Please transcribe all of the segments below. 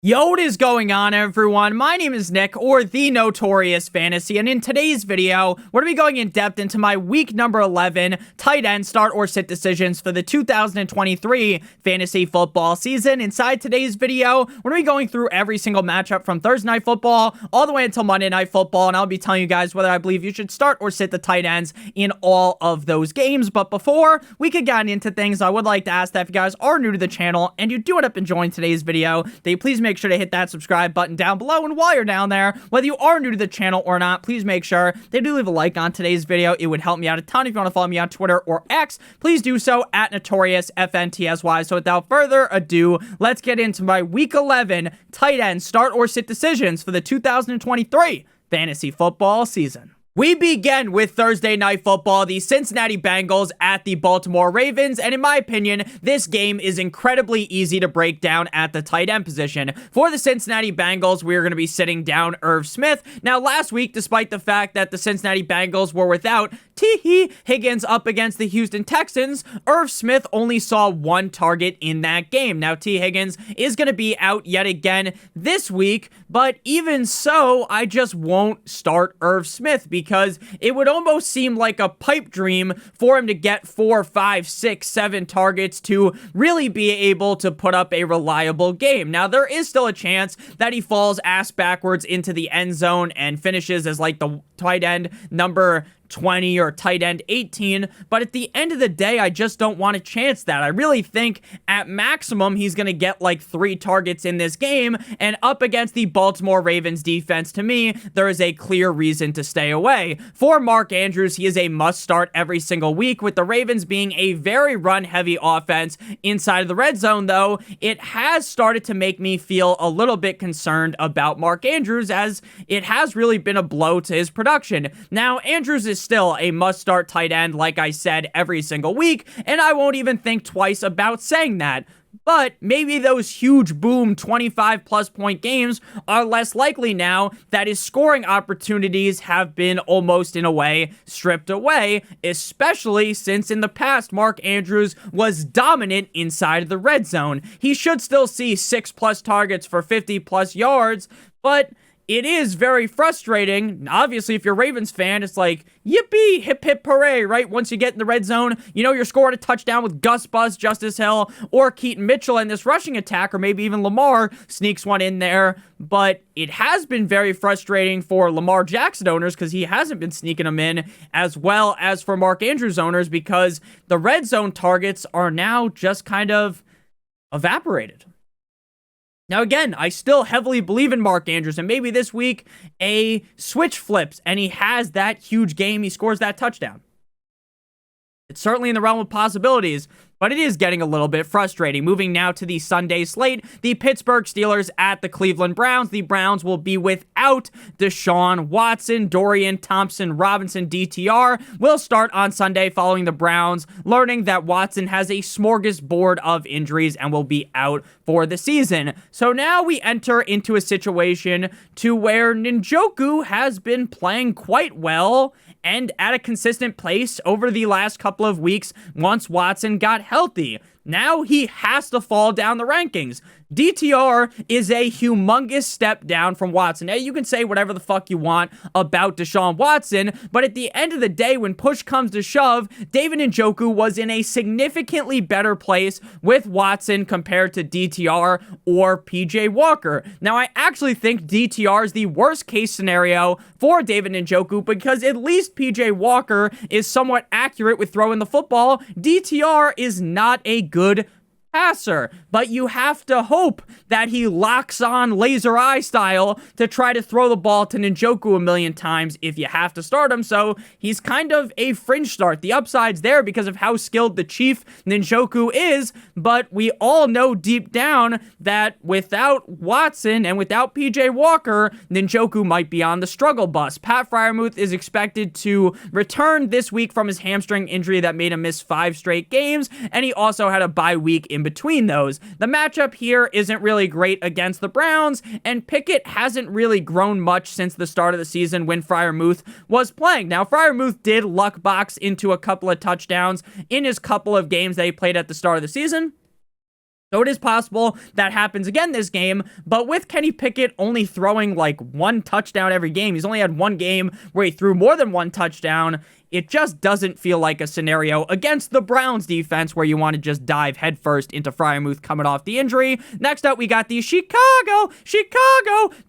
Yo, what is going on, everyone? My name is Nick, or the Notorious Fantasy, and in today's video, we're going to be going in depth into my week number 11 tight end start or sit decisions for the 2023 fantasy football season. Inside today's video, we're going to be going through every single matchup from Thursday Night Football all the way until Monday Night Football, and I'll be telling you guys whether I believe you should start or sit the tight ends in all of those games. But before we could get into things, I would like to ask that if you guys are new to the channel and you do end up enjoying today's video, that you please make sure to hit that subscribe button down below. And while you're down there, whether you are new to the channel or not, please make sure that you leave a like on today's video. It would help me out a ton. If you want to follow me on Twitter or X, please do so at NotoriousFantasy. So without further ado, let's get into my week 11 tight end start or sit decisions for the 2023 fantasy football season. We begin with Thursday Night Football, the Cincinnati Bengals at the Baltimore Ravens, and in my opinion, this game is incredibly easy to break down at the tight end position. For the Cincinnati Bengals, we're going to be sitting down Irv Smith. Now, last week, despite the fact that the Cincinnati Bengals were without T. Higgins up against the Houston Texans, Irv Smith only saw one target in that game. Now, T. Higgins is going to be out yet again this week, but even so, I just won't start Irv Smith because it would almost seem like a pipe dream for him to get 4, 5, 6, 7 targets to really be able to put up a reliable game. Now, there is still a chance that he falls ass backwards into the end zone and finishes as like the tight end number 20 or tight end 18, but at the end of the day, I just don't want to chance that. I really think at maximum, he's going to get like 3 targets in this game, and up against the Baltimore Ravens defense, to me, there is a clear reason to stay away. For Mark Andrews, he is a must start every single week, with the Ravens being a very run-heavy offense inside of the red zone, though. It has started to make me feel a little bit concerned about Mark Andrews, as it has really been a blow to his production. Now, Andrews is still a must-start tight end, like I said, every single week, and I won't even think twice about saying that. But maybe those huge boom 25-plus point games are less likely now that his scoring opportunities have been almost, in a way, stripped away, especially since in the past, Mark Andrews was dominant inside of the red zone. He should still see 6-plus targets for 50-plus yards, but it is very frustrating. Obviously, if you're a Ravens fan, it's like, yippee, hip, hip, hooray, right? Once you get in the red zone, you know you're scoring a touchdown with Gus Bus, Justice Hill, or Keaton Mitchell in this rushing attack, or maybe even Lamar sneaks one in there. But it has been very frustrating for Lamar Jackson owners because he hasn't been sneaking them in, as well as for Mark Andrews owners, because the red zone targets are now just kind of evaporated. Now, again, I still heavily believe in Mark Andrews, and maybe this week a switch flips and he has that huge game, he scores that touchdown. It's certainly in the realm of possibilities, but it is getting a little bit frustrating. Moving now to the Sunday slate, the Pittsburgh Steelers at the Cleveland Browns. The Browns will be without Deshaun Watson. Dorian Thompson Robinson, DTR, will start on Sunday following the Browns learning that Watson has a smorgasbord of injuries and will be out for the season. So now we enter into a situation to where Njoku has been playing quite well and at a consistent pace over the last couple of weeks once Watson got healthy. Now he has to fall down the rankings. DTR is a humongous step down from Watson. Now, you can say whatever the fuck you want about Deshaun Watson, but at the end of the day, when push comes to shove, David Njoku was in a significantly better place with Watson compared to DTR or PJ Walker. Now, I actually think DTR is the worst case scenario for David Njoku because at least PJ Walker is somewhat accurate with throwing the football. DTR is not a good passer, but you have to hope that he locks on laser eye style to try to throw the ball to Njoku a million times if you have to start him. So he's kind of a fringe start. The upside's there because of how skilled the Chief Njoku is, but we all know deep down that without Watson and without PJ Walker, Njoku might be on the struggle bus. Pat Freiermuth is expected to return this week from his hamstring injury that made him miss 5 straight games, and he also had a bye week in between those. The matchup here isn't really great against the Browns, and Pickett hasn't really grown much since the start of the season when Freiermuth was playing. Now, Freiermuth did luck box into a couple of touchdowns in his couple of games that he played at the start of the season, So it is possible that happens again this game, but with Kenny Pickett only throwing like one touchdown every game, he's only had one game where he threw more than one touchdown. It just doesn't feel like a scenario against the Browns defense where you want to just dive headfirst into Freiermuth coming off the injury. Next up, we got the Chicago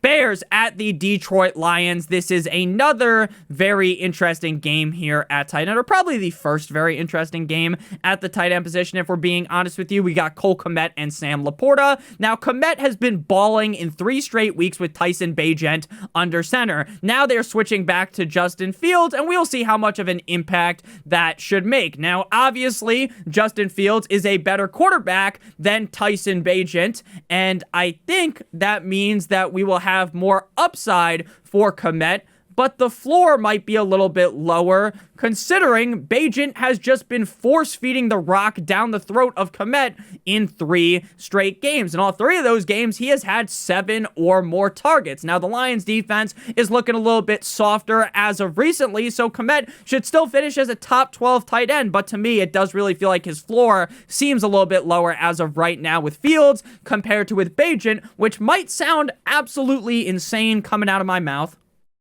Bears at the Detroit Lions. This is another very interesting game here at tight end, or probably the first very interesting game at the tight end position, if we're being honest with you. We got Cole Kmet and Sam Laporta. Now, Kmet has been balling in 3 straight weeks with Tyson Bagent under center. Now they're switching back to Justin Fields, and we'll see how much of an impact that should make. Now, obviously, Justin Fields is a better quarterback than Tyson Bagent, and I think that means that we will have more upside for Kmet, but the floor might be a little bit lower, considering Bagent has just been force-feeding the rock down the throat of Kmet in 3 straight games. In all 3 of those games, he has had 7 or more targets. Now, the Lions defense is looking a little bit softer as of recently, so Kmet should still finish as a top 12 tight end, but to me, it does really feel like his floor seems a little bit lower as of right now with Fields compared to with Bagent, which might sound absolutely insane coming out of my mouth.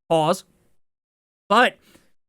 Pause. But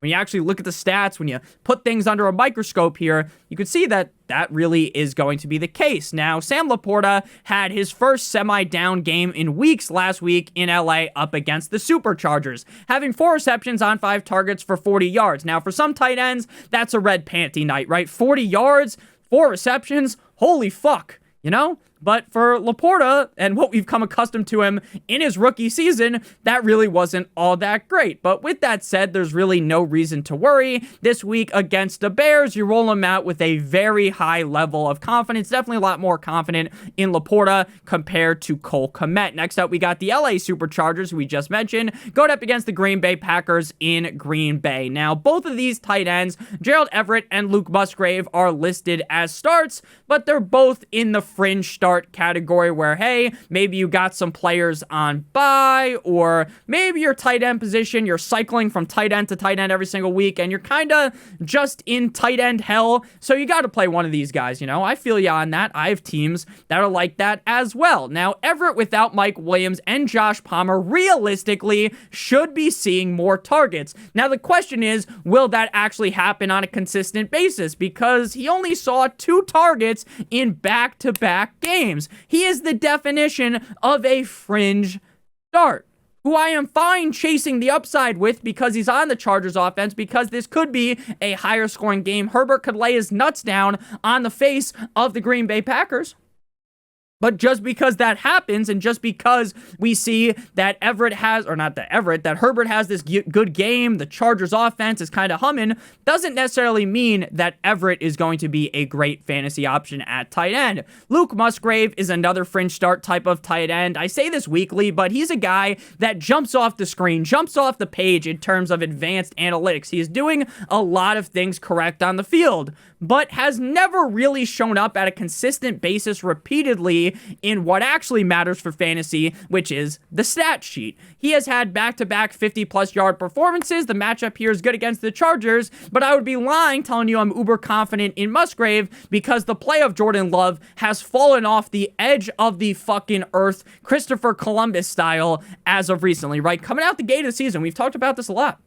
when you actually look at the stats, when you put things under a microscope here, you can see that that really is going to be the case. Now, Sam Laporta had his first semi-down game in weeks last week in LA up against the Superchargers, having 4 receptions on 5 targets for 40 yards. Now, for some tight ends, that's a red panty night, right? 40 yards, 4 receptions, holy fuck, you know? But for Laporta, and what we've come accustomed to him in his rookie season, that really wasn't all that great. But with that said, there's really no reason to worry. This week against the Bears, you roll him out with a very high level of confidence. Definitely a lot more confident in Laporta compared to Cole Kmet. Next up, we got the LA Superchargers, who we just mentioned, going up against the Green Bay Packers in Green Bay. Now, both of these tight ends, Gerald Everett and Luke Musgrave, are listed as starts, but they're both in the fringe start category where, hey, maybe you got some players on bye, or maybe your tight end position, you're cycling from tight end to tight end every single week, and you're kind of just in tight end hell, so you got to play one of these guys, you know? I feel you on that. I have teams that are like that as well. Now, Everett without Mike Williams and Josh Palmer realistically should be seeing more targets. Now, the question is, will that actually happen on a consistent basis? Because he only saw 2 targets in back-to-back games. He is the definition of a fringe start, who I am fine chasing the upside with because he's on the Chargers offense, because this could be a higher scoring game. Herbert could lay his nuts down on the face of the Green Bay Packers. But just because that happens, and just because we see that Herbert has this good game, the Chargers offense is kind of humming, doesn't necessarily mean that Everett is going to be a great fantasy option at tight end. Luke Musgrave is another fringe start type of tight end. I say this weekly, but he's a guy that jumps off the screen, jumps off the page in terms of advanced analytics. He is doing a lot of things correct on the field, but has never really shown up at a consistent basis repeatedly in what actually matters for fantasy, which is the stat sheet. He has had back-to-back 50-plus yard performances. The matchup here is good against the Chargers, but I would be lying telling you I'm uber confident in Musgrave because the play of Jordan Love has fallen off the edge of the fucking earth, Christopher Columbus style, as of recently, right? Coming out the gate of the season, we've talked about this a lot.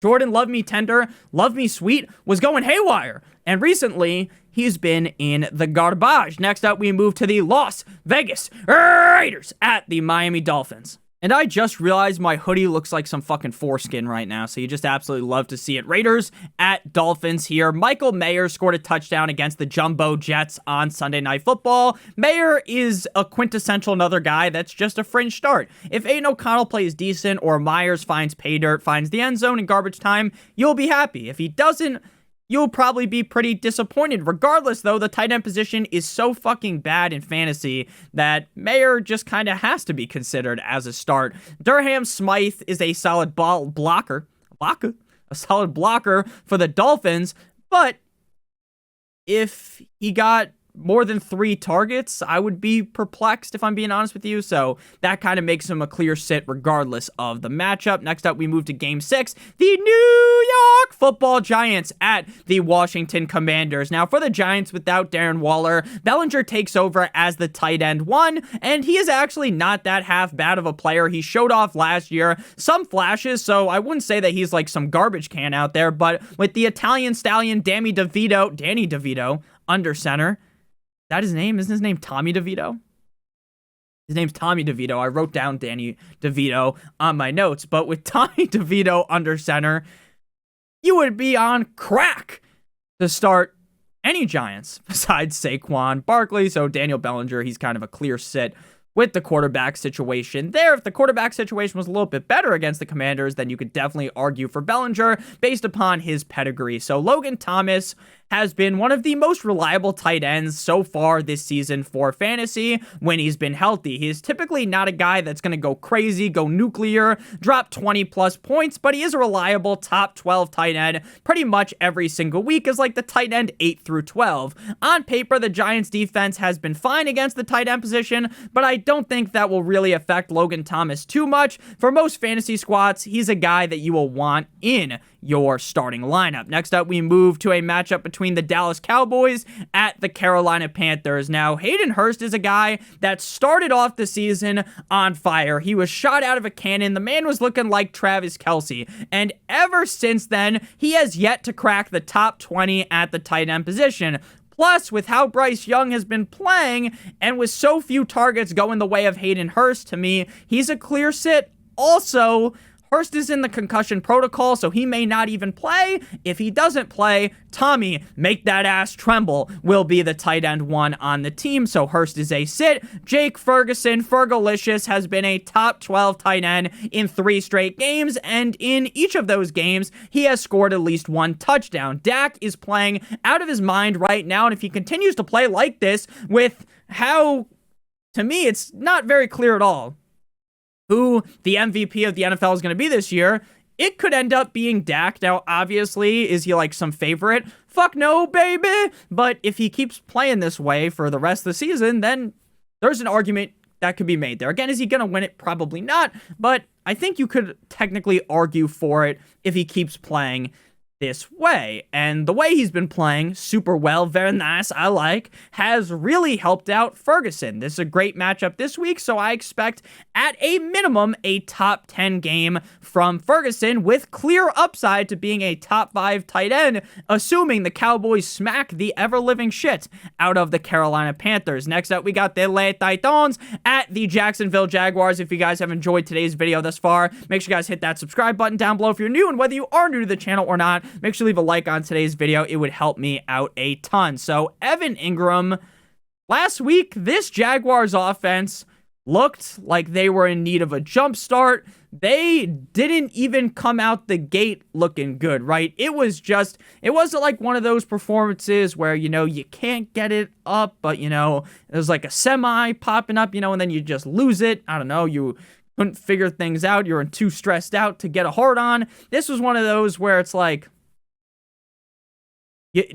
Jordan Love Me Tender, Love Me Sweet was going haywire. And recently, he's been in the garbage. Next up, we move to the Las Vegas Raiders at the Miami Dolphins. And I just realized my hoodie looks like some fucking foreskin right now, so you just absolutely love to see it. Raiders at Dolphins here. Michael Mayer scored a touchdown against the Jumbo Jets on Sunday Night Football. Mayer is a quintessential another guy that's just a fringe start. If Aiden O'Connell plays decent or Myers finds pay dirt, finds the end zone in garbage time, you'll be happy. If he doesn't, you'll probably be pretty disappointed. Regardless, though, the tight end position is so fucking bad in fantasy that Mayer just kind of has to be considered as a start. Durham Smythe is a solid blocker for the Dolphins, but if he got more than 3 targets, I would be perplexed if I'm being honest with you. So that kind of makes him a clear sit regardless of the matchup. Next up, we move to Game 6. The New York Football Giants at the Washington Commanders. Now, for the Giants, without Darren Waller, Bellinger takes over as the tight end 1, and he is actually not that half bad of a player. He showed off last year some flashes, so I wouldn't say that he's like some garbage can out there, but with the Italian stallion Danny DeVito under center. Is that his name? Isn't his name Tommy DeVito? His name's Tommy DeVito. I wrote down Danny DeVito on my notes, but with Tommy DeVito under center, you would be on crack to start any Giants besides Saquon Barkley. So Daniel Bellinger, he's kind of a clear sit with the quarterback situation there. If the quarterback situation was a little bit better against the Commanders, then you could definitely argue for Bellinger based upon his pedigree. So Logan Thomas has been one of the most reliable tight ends so far this season for fantasy when he's been healthy. He is typically not a guy that's going to go crazy, go nuclear, drop 20 plus points, but he is a reliable top 12 tight end pretty much every single week as like the tight end 8 through 12. On paper, the Giants defense has been fine against the tight end position, but I don't think that will really affect Logan Thomas too much. For most fantasy squads, he's a guy that you will want in your starting lineup. Next up, we move to a matchup between the Dallas Cowboys at the Carolina Panthers. Now, Hayden Hurst is a guy that started off the season on fire. He was shot out of a cannon. The man was looking like Travis Kelce. And ever since then, he has yet to crack the top 20 at the tight end position. Plus, with how Bryce Young has been playing, and with so few targets going the way of Hayden Hurst, to me, he's a clear sit. Also, Hurst is in the concussion protocol, so he may not even play. If he doesn't play, Tommy, make that ass tremble, will be the tight end 1 on the team, so Hurst is a sit. Jake Ferguson, Fergalicious, has been a top 12 tight end in 3 straight games, and in each of those games, he has scored at least 1 touchdown. Dak is playing out of his mind right now, and if he continues to play like this with how, to me, it's not very clear at all who the MVP of the NFL is going to be this year, it could end up being Dak. Now, obviously, is he like some favorite? Fuck no, baby. But if he keeps playing this way for the rest of the season, then there's an argument that could be made there. Again, is he going to win it? Probably not. But I think you could technically argue for it if he keeps playing this way. And the way he's been playing super well, very nice, I like, has really helped out Ferguson. This is a great matchup this week, so I expect at a minimum a top 10 game from Ferguson with clear upside to being a top 5 tight end, assuming the Cowboys smack the ever-living shit out of the Carolina Panthers. Next up, we got the Les Titans at the Jacksonville Jaguars. If you guys have enjoyed today's video thus far, make sure you guys hit that subscribe button down below if you're new, and whether you are new to the channel or not, make sure to leave a like on today's video. It would help me out a ton. So, Evan Ingram, last week, this Jaguars offense looked like they were in need of a jump start. They didn't even come out the gate looking good, right? It wasn't like one of those performances where, you can't get it up, but, it was like a semi popping up, and then you just lose it. I don't know, you couldn't figure things out. You're too stressed out to get a hard on. This was one of those where it's like,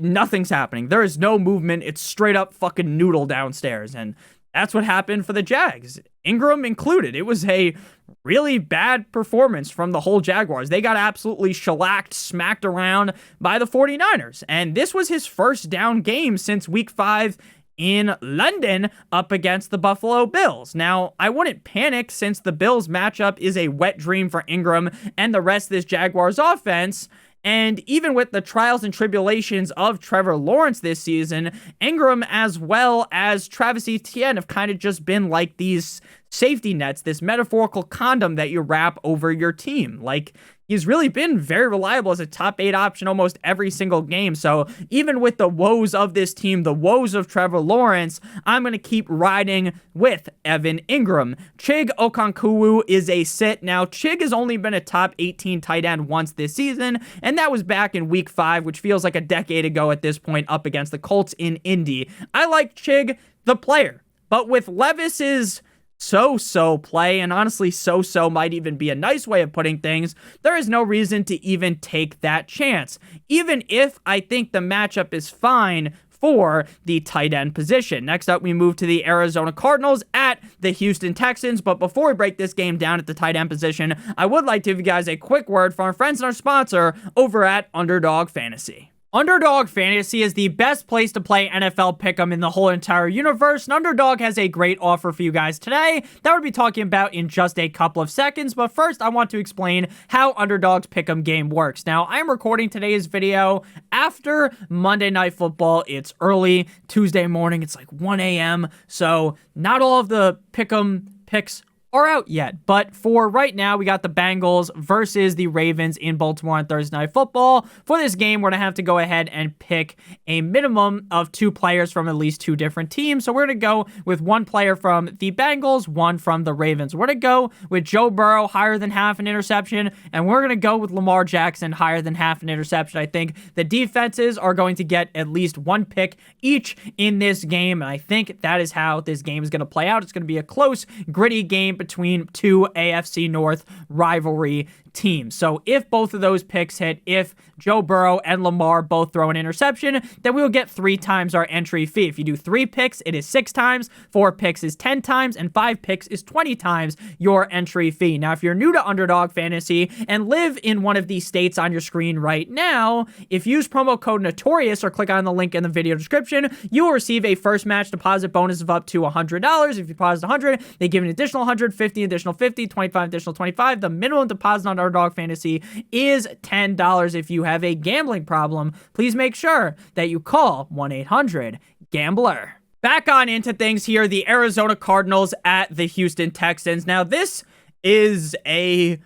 nothing's happening. There is no movement. It's straight up fucking noodle downstairs. And that's what happened for the Jags, Ingram included. It was a really bad performance from the whole Jaguars. They got absolutely shellacked, smacked around by the 49ers. And this was his first down game since week 5 in London up against the Buffalo Bills. Now, I wouldn't panic since the Bills matchup is a wet dream for Ingram and the rest of this Jaguars offense. And even with the trials and tribulations of Trevor Lawrence this season, Ingram as well as Travis Etienne have kind of just been like these safety nets, this metaphorical condom that you wrap over your team. Like, he's really been very reliable as a top 8 option almost every single game. So even with the woes of this team, the woes of Trevor Lawrence, I'm going to keep riding with Evan Ingram. Chig Okonkwo is a sit. Now, Chig has only been a top 18 tight end once this season, and that was back in week 5, which feels like a decade ago at this point, up against the Colts in Indy. I like Chig, the player, but with Levis's so-so play, and honestly, so-so might even be a nice way of putting things, there is no reason to even take that chance. Even if I think the matchup is fine for the tight end position. Next up, we move to the Arizona Cardinals at the Houston Texans. But before we break this game down at the tight end position, I would like to give you guys a quick word from our friends and our sponsor over at Underdog Fantasy. Underdog Fantasy is the best place to play NFL Pick'em in the whole entire universe, and Underdog has a great offer for you guys today that we'll be talking about in just a couple of seconds. But first, I want to explain how Underdog's Pick'em game works. Now, I'm recording today's video after Monday Night Football. It's early Tuesday morning. It's like 1 a.m., so not all of the Pick'em picks are out yet. But for right now, we got the Bengals versus the Ravens in Baltimore on Thursday Night Football. For this game, we're going to have to go ahead and pick a minimum of 2 players from at least 2 different teams. So we're going to go with 1 player from the Bengals, 1 from the Ravens. We're going to go with Joe Burrow, higher than half an interception, and we're going to go with Lamar Jackson, higher than half an interception. I think the defenses are going to get at least 1 pick each in this game, and I think that is how this game is going to play out. It's going to be a close, gritty game between 2 AFC North rivalry teams. So if both of those picks hit, if Joe Burrow and Lamar both throw an interception, then we'll get 3 times our entry fee. If you do 3 picks, it is 6 times, 4 picks is 10 times, and 5 picks is 20 times your entry fee. Now, if you're new to Underdog Fantasy and live in one of these states on your screen right now, if you use promo code Notorious or click on the link in the video description, you will receive a first match deposit bonus of up to $100. If you deposit $100, they give an additional $100, $50, additional $50, $25, additional $25. The minimum deposit on Underdog Fantasy is $10. If you have a gambling problem, please make sure that you call 1-800-GAMBLER. Back on into things here, the Arizona Cardinals at the Houston Texans. Now, this is a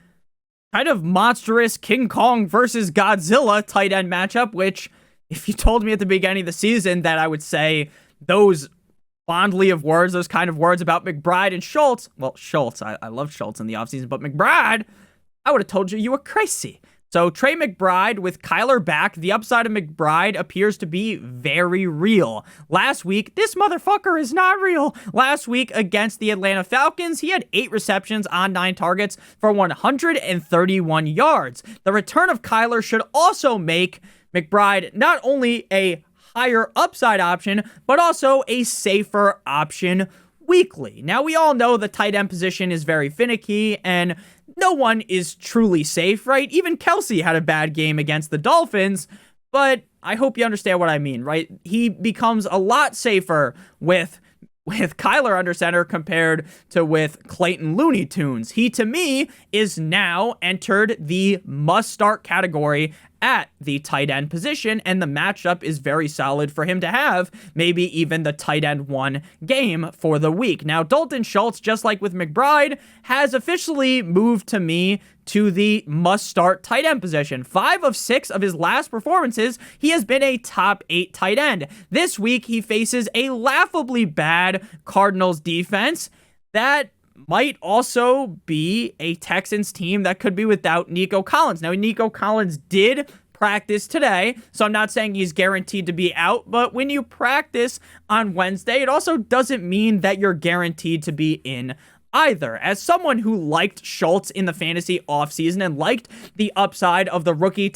kind of monstrous King Kong versus Godzilla tight end matchup, which, if you told me at the beginning of the season that I would say those fondly of words, those kind of words about McBride and Schultz, well, Schultz, I love Schultz in the offseason, but McBride, I would have told you were crazy. So Trey McBride with Kyler back, the upside of McBride appears to be very real. Last week, this motherfucker is not real. Last week against the Atlanta Falcons, he had 8 receptions on 9 targets for 131 yards. The return of Kyler should also make McBride not only a higher upside option, but also a safer option weekly. Now, we all know the tight end position is very finicky, and no one is truly safe, right? Even Kelsey had a bad game against the Dolphins, but I hope you understand what I mean, right? He becomes a lot safer with Kyler under center compared to with Clayton Looney Tunes. He, to me, is now entered the must-start category at the tight end position, and the matchup is very solid for him to have maybe even the tight end 1 game for the week. Now, Dalton Schultz, just like with McBride, has officially moved to me to the must-start tight end position. 5 of 6 of his last performances, he has been a top 8 tight end. This week, he faces a laughably bad Cardinals defense that might also be a Texans team that could be without Nico Collins. Now, Nico Collins did practice today, so I'm not saying he's guaranteed to be out, but when you practice on Wednesday, it also doesn't mean that you're guaranteed to be in either. As someone who liked Schultz in the fantasy offseason and liked the upside of the rookie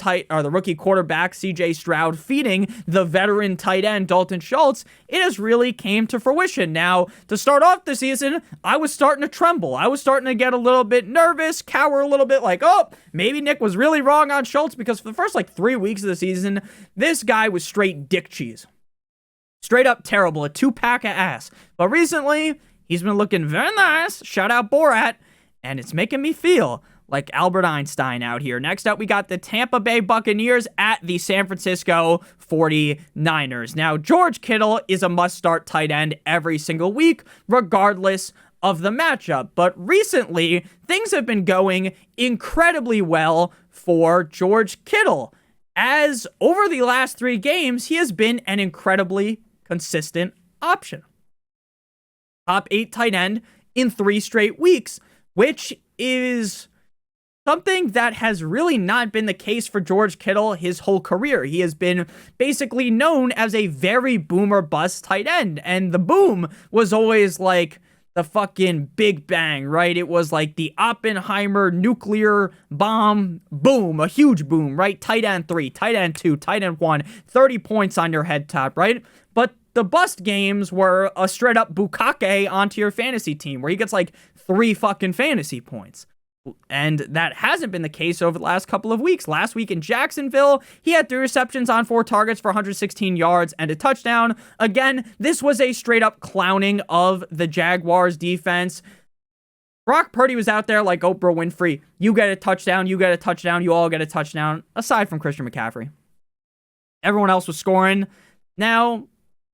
quarterback CJ Stroud feeding the veteran tight end Dalton Schultz, it has really came to fruition. Now, to start off the season, I was starting to tremble. I was starting to get a little bit nervous, cower a little bit, like, oh, maybe Nick was really wrong on Schultz, because for the first 3 weeks of the season, this guy was straight dick cheese. Straight up terrible, a 2-pack of ass. But recently, he's been looking very nice. Shout out Borat. And it's making me feel like Albert Einstein out here. Next up, we got the Tampa Bay Buccaneers at the San Francisco 49ers. Now, George Kittle is a must-start tight end every single week, regardless of the matchup. But recently, things have been going incredibly well for George Kittle, as over the last 3 games, he has been an incredibly consistent option. Top 8 tight end in 3 straight weeks, which is something that has really not been the case for George Kittle his whole career. He has been basically known as a very boom or bust tight end, and the boom was always like the fucking Big Bang, right? It was like the Oppenheimer nuclear bomb boom, a huge boom, right? Tight end 3, tight end 2, tight end 1, 30 points on your head top, right? the bust games were a straight up bukkake onto your fantasy team where he gets like 3 fucking fantasy points. And that hasn't been the case over the last couple of weeks. Last week in Jacksonville, he had 3 receptions on 4 targets for 116 yards and a touchdown. Again, this was a straight up clowning of the Jaguars defense. Brock Purdy was out there like Oprah Winfrey. You get a touchdown, you get a touchdown, you all get a touchdown, aside from Christian McCaffrey. Everyone else was scoring. Now,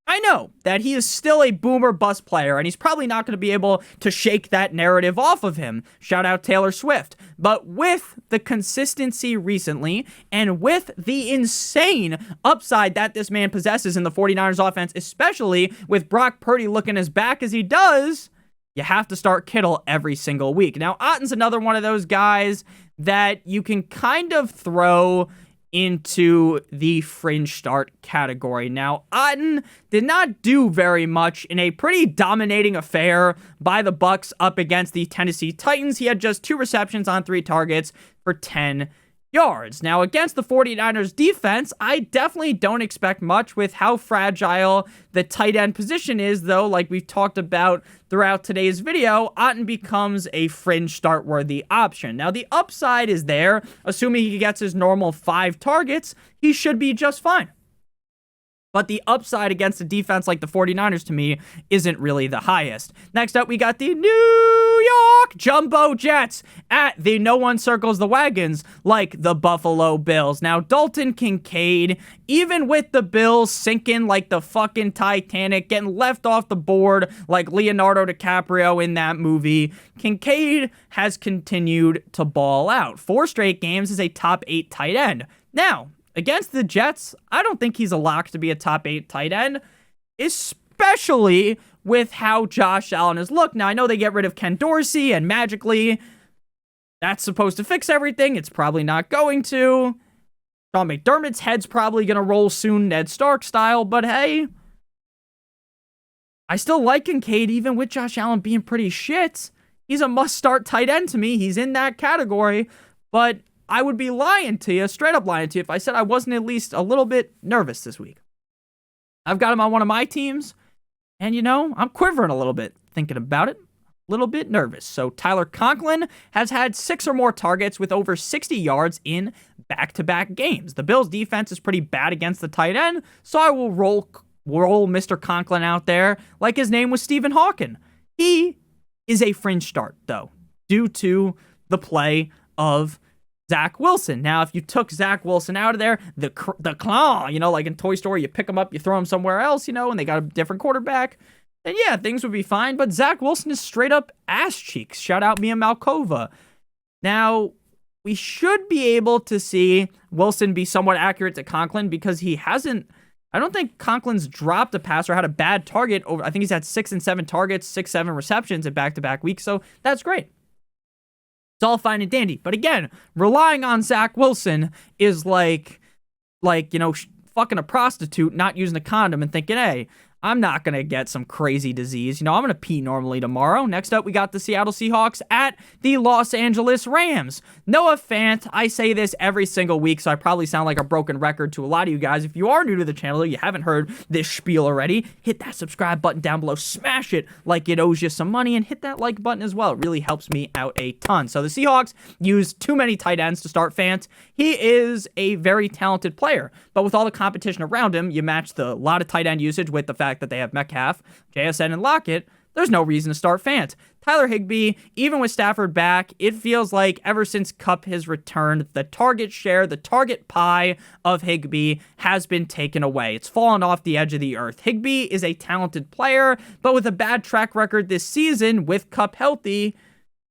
I know that he is still a boomer bust player, and he's probably not going to be able to shake that narrative off of him. Shout out Taylor Swift. But with the consistency recently, and with the insane upside that this man possesses in the 49ers offense, especially with Brock Purdy looking as back as he does, you have to start Kittle every single week. Now, Otton's another one of those guys that you can kind of throw into the fringe start category. Now, Otton did not do very much in a pretty dominating affair by the Bucs up against the Tennessee Titans. He had just 2 receptions on 3 targets for 10 yards. Now, against the 49ers defense, I definitely don't expect much with how fragile the tight end position is, though, like we've talked about throughout today's video, Otton becomes a fringe start-worthy option. Now, the upside is there. Assuming he gets his normal 5 targets, he should be just fine. But the upside against a defense like the 49ers, to me, isn't really the highest. Next up, we got the New York Jumbo Jets at the no one circles the wagons like the Buffalo Bills. Now, Dalton Kincaid, even with the Bills sinking like the fucking Titanic, getting left off the board like Leonardo DiCaprio in that movie, Kincaid has continued to ball out. 4 straight games as a top 8 tight end. Now, against the Jets, I don't think he's a lock to be a top 8 tight end, especially with how Josh Allen has looked. Now, I know they get rid of Ken Dorsey, and magically, that's supposed to fix everything. It's probably not going to. Sean McDermott's head's probably going to roll soon, Ned Stark style, but hey, I still like Kincaid even with Josh Allen being pretty shit. He's a must-start tight end to me. He's in that category, but I would be lying to you, straight up lying to you, if I said I wasn't at least a little bit nervous this week. I've got him on one of my teams, and you know, I'm quivering a little bit thinking about it. A little bit nervous. So Tyler Conklin has had 6 or more targets with over 60 yards in back-to-back games. The Bills' defense is pretty bad against the tight end, so I will roll Mr. Conklin out there like his name was Stephen Hawking. He is a fringe start, though, due to the play of Zach Wilson. Now, if you took Zach Wilson out of there, the claw, you know, like in Toy Story, you pick him up, you throw him somewhere else, you know, and they got a different quarterback, then yeah, things would be fine. But Zach Wilson is straight up ass cheeks. Shout out Mia Malkova. Now, we should be able to see Wilson be somewhat accurate to Conklin because he hasn't, I don't think Conklin's dropped a pass or had a bad target over, I think he's had 6 and 7 targets, 6, 7 receptions in back-to-back weeks, so that's great. It's all fine and dandy. But again, relying on Zach Wilson is like, you know, fucking a prostitute, not using a condom and thinking, hey, I'm not going to get some crazy disease. You know, I'm going to pee normally tomorrow. Next up, we got the Seattle Seahawks at the Los Angeles Rams. Noah Fant, I say this every single week, so I probably sound like a broken record to a lot of you guys. If you are new to the channel, you haven't heard this spiel already, hit that subscribe button down below, smash it like it owes you some money, and hit that like button as well. It really helps me out a ton. So the Seahawks use too many tight ends to start Fant. He is a very talented player, but with all the competition around him, you match the lot of tight end usage with the fact that they have Metcalf, JSN, and Lockett, there's no reason to start Fant. Tyler Higbee, even with Stafford back, it feels like ever since Kupp has returned, the target share, the target pie of Higbee has been taken away. It's fallen off the edge of the earth. Higbee is a talented player, but with a bad track record this season, with Kupp healthy,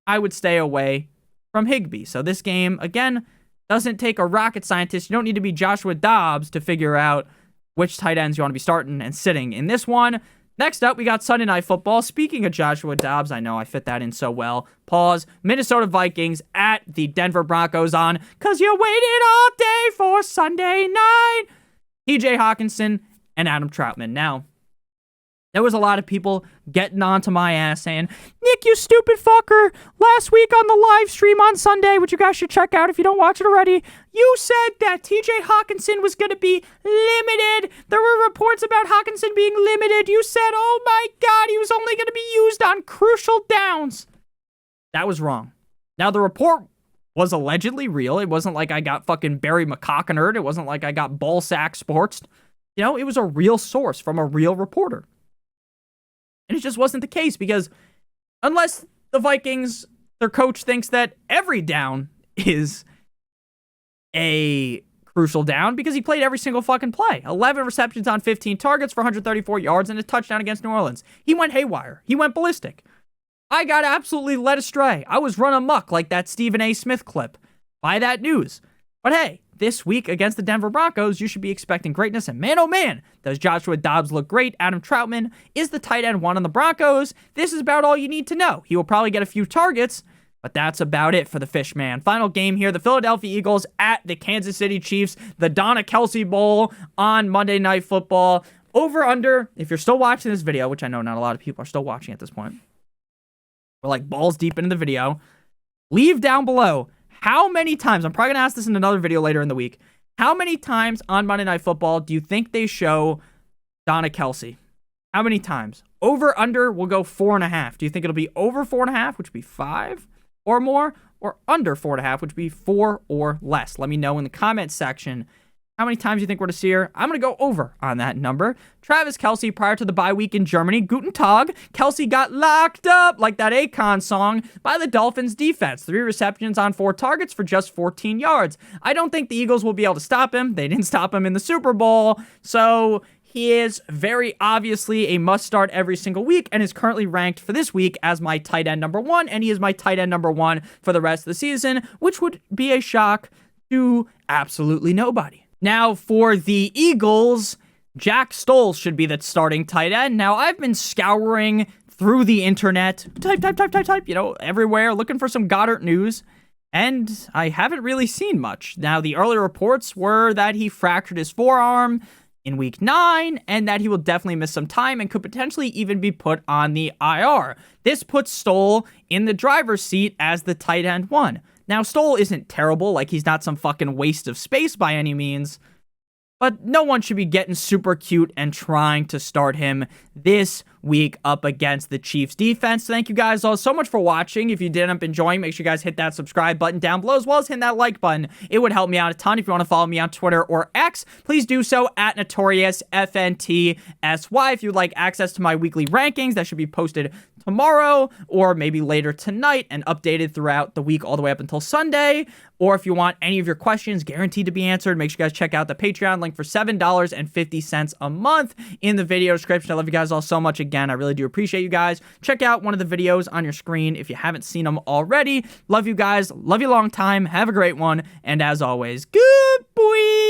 I would stay away from Higbee. So this game, again, doesn't take a rocket scientist. You don't need to be Joshua Dobbs to figure out which tight ends you want to be starting and sitting in this one. Next up, we got Sunday Night Football. Speaking of Joshua Dobbs, I know I fit that in so well. Pause. Minnesota Vikings at the Denver Broncos on, because you waited all day for Sunday night. TJ Hawkinson and Adam Troutman. Now, There was a lot of people getting onto my ass saying, Nick, you stupid fucker, last week on the live stream on Sunday, which you guys should check out if you don't watch it already, you said that TJ Hawkinson was going to be limited. There were reports about Hawkinson being limited. You said, oh my God, he was only going to be used on crucial downs. That was wrong. Now, the report was allegedly real. It wasn't like I got fucking Barry McCockernerd. It wasn't like I got Ballsack Sports. You know, it was a real source from a real reporter. And it just wasn't the case because unless the Vikings, their coach thinks that every down is a crucial down because he played every single fucking play. 11 receptions on 15 targets for 134 yards and a touchdown against New Orleans. He went haywire. He went ballistic. I got absolutely led astray. I was run amok like that Stephen A. Smith clip by that news. But hey, this week against the Denver Broncos, you should be expecting greatness. And man, oh man, does Joshua Dobbs look great. Adam Troutman is the tight end one on the Broncos. This is about all you need to know. He will probably get a few targets, but that's about it for the fish man. Final game here, the Philadelphia Eagles at the Kansas City Chiefs, the Donna Kelsey Bowl on Monday Night Football. Over under, if you're still watching this video, which I know not a lot of people are still watching at this point. We're like balls deep into the video. Leave down below how many times, I'm probably going to ask this in another video later in the week, how many times on Monday Night Football do you think they show Donna Kelsey? How many times? Over, under, we'll go 4.5. Do you think it'll be over 4.5, which would be 5 or more, or under 4.5, which would be 4 or less? Let me know in the comment section how many times you think we're to see her. I'm going to go over on that number. Travis Kelce, prior to the bye week in Germany, Guten Tag, Kelce got locked up, like that Akon song, by the Dolphins defense. 3 receptions on 4 targets for just 14 yards. I don't think the Eagles will be able to stop him. They didn't stop him in the Super Bowl, so he is very obviously a must-start every single week and is currently ranked for this week as my tight end number 1, and he is my tight end number 1 for the rest of the season, which would be a shock to absolutely nobody. Now, for the Eagles, Jack Stoll should be the starting tight end. Now, I've been scouring through the internet, type, you know, everywhere, looking for some Goddard news, and I haven't really seen much. Now, the earlier reports were that he fractured his forearm in week 9, and that he will definitely miss some time and could potentially even be put on the IR. This puts Stoll in the driver's seat as the tight end 1. Now, Stoll isn't terrible, like he's not some fucking waste of space by any means, but no one should be getting super cute and trying to start him this week up against the Chiefs defense. Thank you guys all so much for watching. If you did end up enjoying, make sure you guys hit that subscribe button down below, as well as hit that like button. It would help me out a ton. If you want to follow me on Twitter or X, please do so at NotoriousFantasy. If you'd like access to my weekly rankings, that should be posted tomorrow or maybe later tonight and updated throughout the week all the way up until Sunday. Or if you want any of your questions guaranteed to be answered, make sure you guys check out the Patreon link for $7.50 a month in the video description. I love you guys all so much. Again, I really do appreciate you guys. Check out one of the videos on your screen if you haven't seen them already. Love you guys. Love you a long time. Have a great one. And as always, good boy.